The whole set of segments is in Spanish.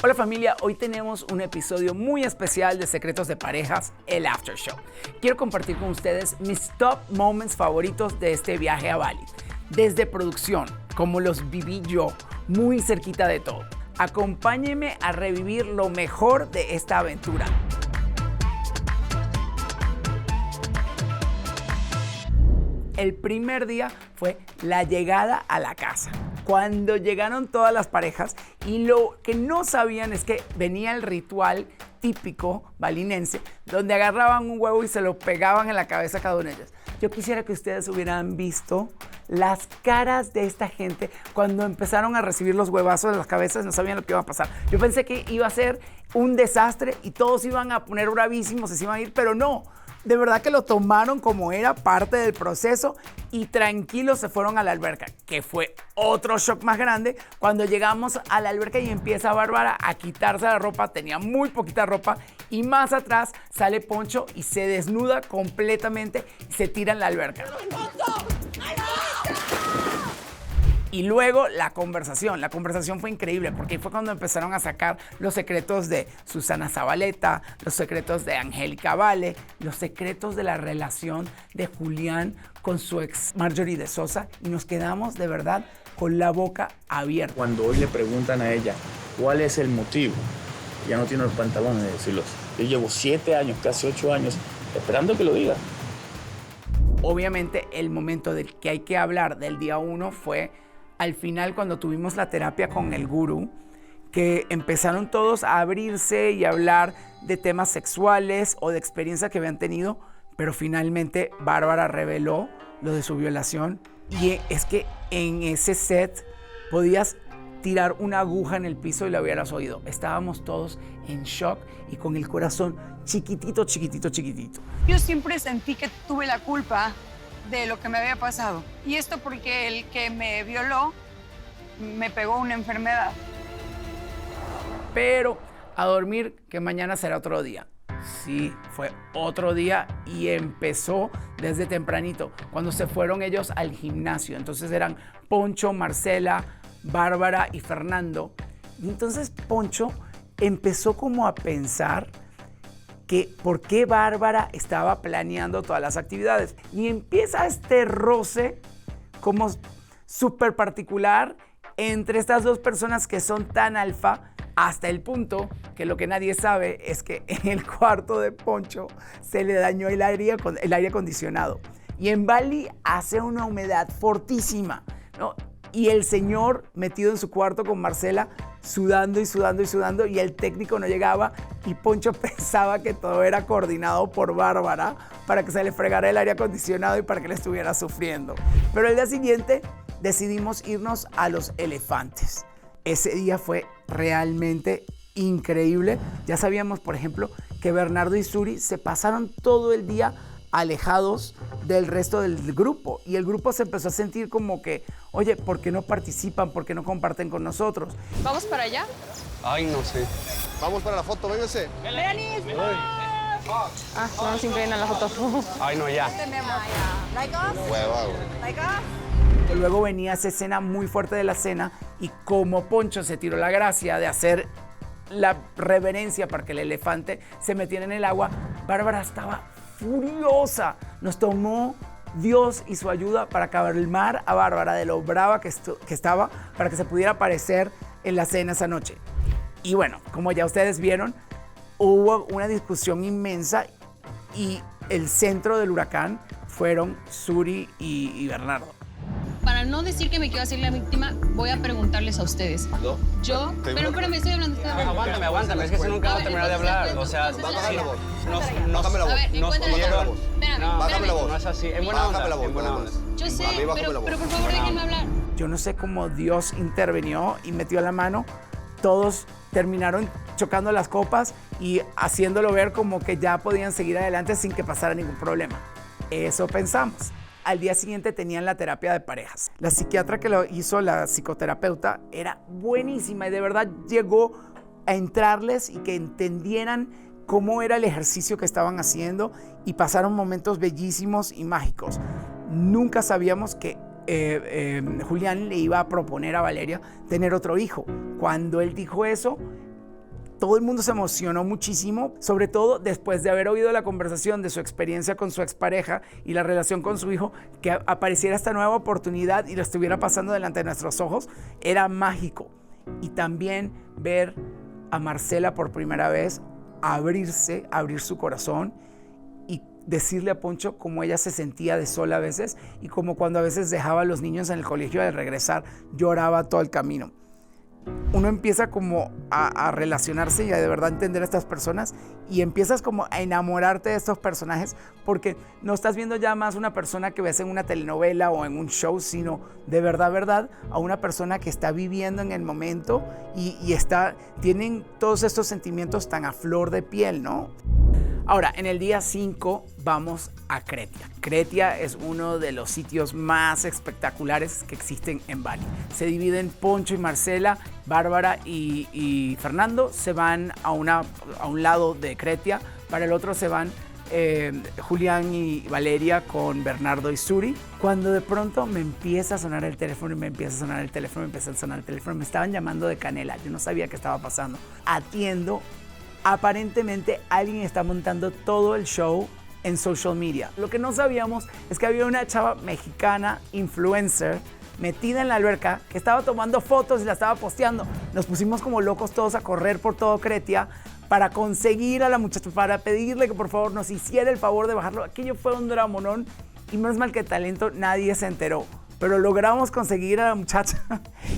Hola familia, hoy tenemos un episodio muy especial de Secretos de Parejas, el After Show. Quiero compartir con ustedes mis top moments favoritos de este viaje a Bali. Desde producción, como los viví yo, muy cerquita de todo. Acompáñenme a revivir lo mejor de esta aventura. El primer día fue la llegada a la casa. Cuando llegaron todas las parejas y lo que no sabían es que venía el ritual típico balinense donde agarraban un huevo y se lo pegaban en la cabeza a cada una de ellas. Yo quisiera que ustedes hubieran visto las caras de esta gente cuando empezaron a recibir los huevazos en las cabezas, no sabían lo que iba a pasar. Yo pensé que iba a ser un desastre y todos iban a poner bravísimos y se iban a ir, pero no. De verdad que lo tomaron como era parte del proceso y tranquilos se fueron a la alberca, que fue otro shock más grande cuando llegamos a la alberca y empieza Bárbara a quitarse la ropa, tenía muy poquita ropa y más atrás sale Poncho y se desnuda completamente y se tira en la alberca. Y luego la conversación fue increíble porque fue cuando empezaron a sacar los secretos de Susana Zabaleta, los secretos de Angélica Vale, los secretos de la relación de Julián con su ex Marjorie de Sosa y nos quedamos de verdad con la boca abierta. Cuando hoy le preguntan a ella cuál es el motivo, ya no tiene los pantalones de decirlo. Yo llevo 7 años, casi 8 años, esperando que lo diga. Obviamente el momento del que hay que hablar del día 1 fue al final cuando tuvimos la terapia con el gurú, que empezaron todos a abrirse y a hablar de temas sexuales o de experiencias que habían tenido, pero finalmente Bárbara reveló lo de su violación y es que en ese set podías tirar una aguja en el piso y la hubieras oído. Estábamos todos en shock y con el corazón chiquitito. Yo siempre sentí que tuve la culpa de lo que me había pasado. Y esto porque el que me violó me pegó una enfermedad. Pero a dormir, que mañana será otro día. Sí, fue otro día y empezó desde tempranito, cuando se fueron ellos al gimnasio. Entonces eran Poncho, Marcela, Bárbara y Fernando. Y entonces Poncho empezó como a pensar que por qué Bárbara estaba planeando todas las actividades. Y empieza este roce como súper particular entre estas dos personas que son tan alfa, hasta el punto que lo que nadie sabe es que en el cuarto de Poncho se le dañó el aire acondicionado. Y en Bali hace una humedad fortísima, ¿no? Y el señor metido en su cuarto con Marcela, sudando y el técnico no llegaba y Poncho pensaba que todo era coordinado por Bárbara para que se le fregara el aire acondicionado y para que le estuviera sufriendo. Pero el día siguiente decidimos irnos a Los Elefantes. Ese día fue realmente increíble. Ya sabíamos, por ejemplo, que Bernardo y Suri se pasaron todo el día alejados del resto del grupo y el grupo se empezó a sentir como que, oye, ¿por qué no participan? ¿Por qué no comparten con nosotros? ¿Vamos para allá? Ay, no sé. Vamos para la foto, véngase. ¡Lenis! No, siempre viene a la foto. Ay, no, ya. Hueva, güey. Luego venía esa escena muy fuerte de la cena y como Poncho se tiró la gracia de hacer la reverencia para que el elefante se metiera en el agua, Bárbara estaba furiosa. Nos tomó Dios y su ayuda para calmar a Bárbara de lo brava que estaba para que se pudiera aparecer en la cena esa noche. Y bueno, como ya ustedes vieron, hubo una discusión inmensa y el centro del huracán fueron Suri y Bernardo. Para no decir que me quiero hacer la víctima, voy a preguntarles a ustedes. No. Yo, pero espérame, estoy hablando. Aguántame, es que si nunca va a terminar de hablar. O sea, Bájame la voz. Bájame la voz. A ver, nos encuéntrame. pidieron. Espérame, Bájame la voz. No es así, en buena Bájame la onda, voz. en buena onda. Yo sé, A mí bájame la voz. pero por favor déjenme hablar. Yo no sé cómo Dios intervenió y metió la mano. Todos terminaron chocando las copas y haciéndolo ver como que ya podían seguir adelante sin que pasara ningún problema. Eso pensamos. Al día siguiente tenían la terapia de parejas. La psiquiatra que lo hizo, la psicoterapeuta, era buenísima y de verdad llegó a entrarles y que entendieran cómo era el ejercicio que estaban haciendo y pasaron momentos bellísimos y mágicos. Nunca sabíamos que Julián le iba a proponer a Valeria tener otro hijo. Cuando él dijo eso, todo el mundo se emocionó muchísimo, sobre todo después de haber oído la conversación de su experiencia con su expareja y la relación con su hijo, que apareciera esta nueva oportunidad y lo estuviera pasando delante de nuestros ojos, era mágico. Y también ver a Marcela por primera vez abrir su corazón y decirle a Poncho cómo ella se sentía de sola a veces y como cuando a veces dejaba a los niños en el colegio al regresar lloraba todo el camino. Uno empieza como a relacionarse y a de verdad entender a estas personas y empiezas como a enamorarte de estos personajes porque no estás viendo ya más una persona que ves en una telenovela o en un show, sino de verdad a una persona que está viviendo en el momento y tienen todos estos sentimientos tan a flor de piel, ¿no? Ahora, en el día 5 vamos a Cretia. Cretia es uno de los sitios más espectaculares que existen en Bali. Se dividen Poncho y Marcela, Bárbara y Fernando se van a un lado de Cretia, para el otro se van Julián y Valeria con Bernardo y Suri. Cuando de pronto me empieza a sonar el teléfono me estaban llamando de Canela, yo no sabía qué estaba pasando. Atiendo. Aparentemente alguien está montando todo el show en social media. Lo que no sabíamos es que había una chava mexicana, influencer, metida en la alberca, que estaba tomando fotos y la estaba posteando. Nos pusimos como locos todos a correr por todo Cretia para conseguir a la muchacha, para pedirle que por favor nos hiciera el favor de bajarlo. Aquello fue un dramonón y menos mal que talento nadie se enteró. Pero logramos conseguir a la muchacha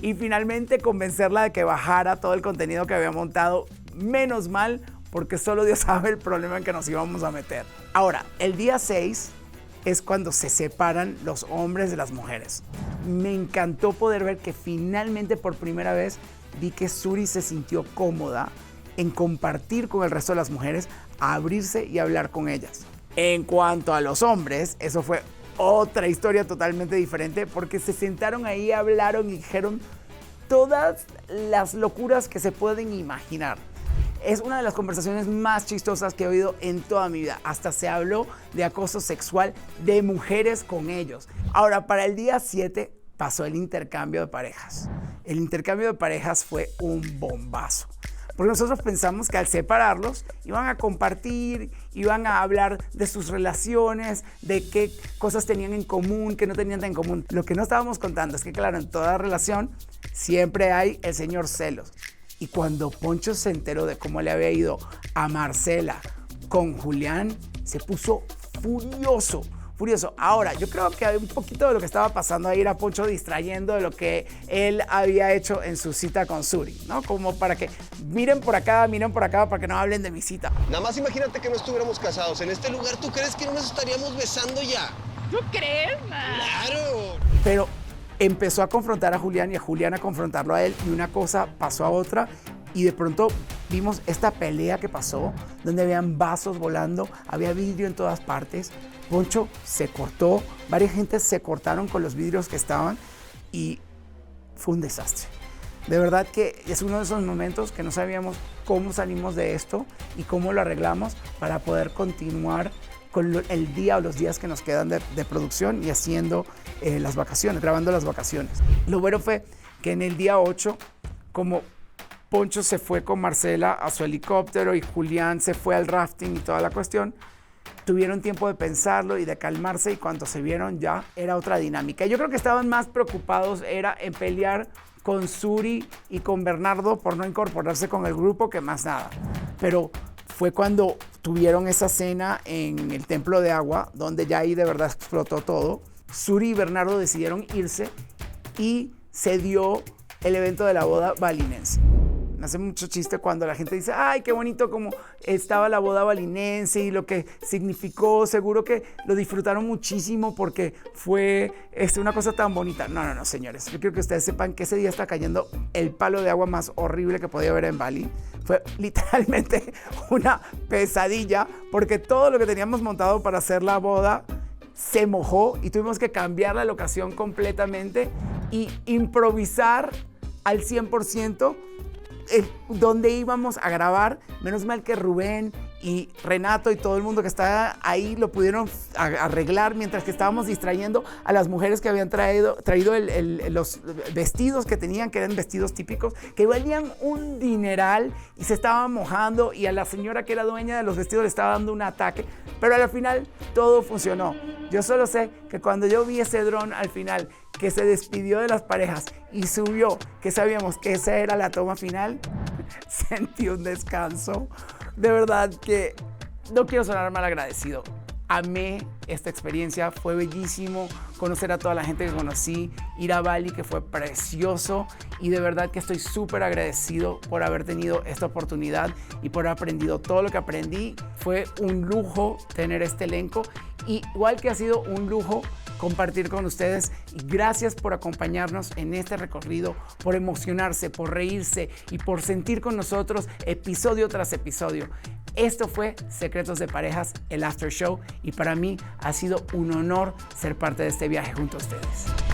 y finalmente convencerla de que bajara todo el contenido que había montado. Menos mal, porque solo Dios sabe el problema en que nos íbamos a meter. Ahora, el día 6 es cuando se separan los hombres de las mujeres. Me encantó poder ver que finalmente por primera vez vi que Suri se sintió cómoda en compartir con el resto de las mujeres, a abrirse y hablar con ellas. En cuanto a los hombres, eso fue otra historia totalmente diferente porque se sentaron ahí, hablaron y dijeron todas las locuras que se pueden imaginar. Es una de las conversaciones más chistosas que he oído en toda mi vida. Hasta se habló de acoso sexual de mujeres con ellos. Ahora, para el día 7 pasó el intercambio de parejas. El intercambio de parejas fue un bombazo. Porque nosotros pensamos que al separarlos iban a compartir, iban a hablar de sus relaciones, de qué cosas tenían en común, qué no tenían en común. Lo que no estábamos contando es que, claro, en toda relación siempre hay el señor celos. Y cuando Poncho se enteró de cómo le había ido a Marcela con Julián, se puso furioso. Ahora, yo creo que hay un poquito de lo que estaba pasando ahí era Poncho distrayendo de lo que él había hecho en su cita con Suri, ¿no? Como para que miren por acá, para que no hablen de mi cita. Nada más imagínate que no estuviéramos casados. En este lugar, ¿tú crees que no nos estaríamos besando ya? ¿Tú crees? ¡Claro! Pero empezó a confrontar a Julián y a Julián a confrontarlo a él y una cosa pasó a otra y de pronto vimos esta pelea que pasó donde habían vasos volando, había vidrio en todas partes. Poncho se cortó, varias gentes se cortaron con los vidrios que estaban y fue un desastre. De verdad que es uno de esos momentos que no sabíamos cómo salimos de esto y cómo lo arreglamos para poder continuar con el día o los días que nos quedan de producción y haciendo las vacaciones, grabando las vacaciones. Lo bueno fue que en el día 8, como Poncho se fue con Marcela a su helicóptero y Julián se fue al rafting y toda la cuestión, tuvieron tiempo de pensarlo y de calmarse y cuando se vieron ya era otra dinámica. Yo creo que estaban más preocupados era en pelear con Suri y con Bernardo por no incorporarse con el grupo que más nada. Pero fue cuando tuvieron esa cena en el Templo de Agua, donde ya ahí de verdad explotó todo. Suri y Bernardo decidieron irse y se dio el evento de la boda balinense. Me hace mucho chiste cuando la gente dice, ay, qué bonito como estaba la boda balinense y lo que significó. Seguro que lo disfrutaron muchísimo porque fue una cosa tan bonita. No, señores. Yo quiero que ustedes sepan que ese día está cayendo el palo de agua más horrible que podía haber en Bali. Fue literalmente una pesadilla porque todo lo que teníamos montado para hacer la boda se mojó y tuvimos que cambiar la locación completamente y improvisar al 100% donde íbamos a grabar. Menos mal que Rubén y Renato y todo el mundo que estaba ahí lo pudieron arreglar mientras que estábamos distrayendo a las mujeres que habían traído los vestidos que tenían, que eran vestidos típicos, que valían un dineral y se estaban mojando, y a la señora que era dueña de los vestidos le estaba dando un ataque, pero al final todo funcionó. Yo solo sé que cuando yo vi ese dron al final, que se despidió de las parejas y subió, que sabíamos que esa era la toma final, sentí un descanso. De verdad que no quiero sonar mal agradecido. Amé esta experiencia, fue bellísimo conocer a toda la gente que conocí, ir a Bali, que fue precioso, y de verdad que estoy súper agradecido por haber tenido esta oportunidad y por haber aprendido todo lo que aprendí. Fue un lujo tener este elenco, igual que ha sido un lujo compartir con ustedes, y gracias por acompañarnos en este recorrido, por emocionarse, por reírse y por sentir con nosotros episodio tras episodio. Esto fue Secretos de Parejas, el After Show, y para mí ha sido un honor ser parte de este viaje junto a ustedes.